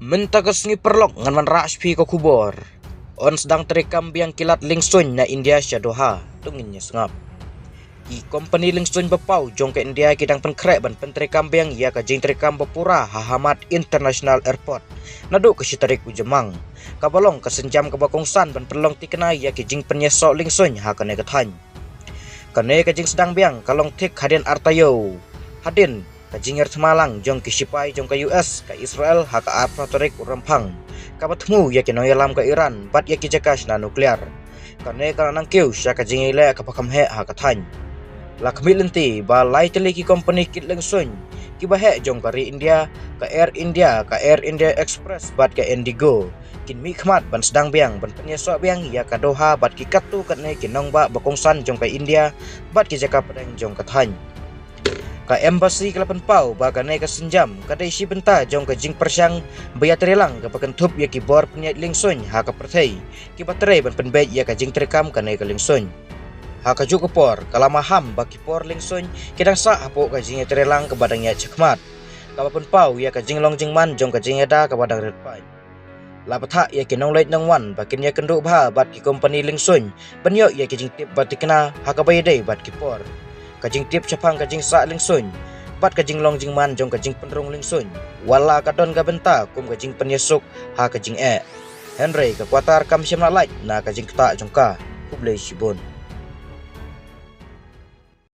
Mentakas ngi perlok ngan man rashpi ko kubor. On sedang terekam biang kilat lingsun na India sya Doha tunginnya sengap. I company lingsun bepau jong ke India kidang penkrek ban penterekam biang ia ka jing terekam bepura Hahamad International Airport. Nadu ke sitarik ujemang. Kabalong kesenjam ke bakongsan ban perlong tikena ia ke jing penyesok lingsun ha kane kathan. Kane ka jing sedang biang kalong tik hadin artayo. Hadin Kajingir Semalang jong ke Sipai jong ke US ke Israel ha ke Arpatorik Urampang kabatmu ya ke noyalam ke Iran bat ya ke jakas na nuklear karena nang kiu sya kajingile ke pakamhe ha ke than la kemilenti ba lai teleki company kit lengsun ki bahe jong kari India ke Air India Express bat ke Indigo kin mi khmat ban sedang biang ban penyesok biang ya ke Doha bat ki katu katne ki nongba bakongsan jong ke India bat ki jaka pedang jong ke than ka embassy kelapan pau baganai ka senjam kadai si benta jong ka jing persyang baya terelang ka pakentup ya ki bor penyat lingsun ha ka perthai ki baterai ban penbet ya ka jing terekam kanai ka lingsun ha ka juk por kalama ham ba ki por lingsun kidang sa apo ka jing terelang ka badang ya cekmat ka papen pau ya ka jing long jing man jong ka jing ada ka badang red pai la patha ya ki nong leit nang wan bakin ya kenduk bha bat ki company lingsun banyo ya ki jing tip batikna ha ka bayadai bat ki por kajing tip capang kajing sa lingsun bat kajing long jing man jong kajing penrung lingsun wala kadon ga benta kum kajing penyesuk ha kajing Henry kekuatar kam syamna light na kajing kata jongka kublai sibun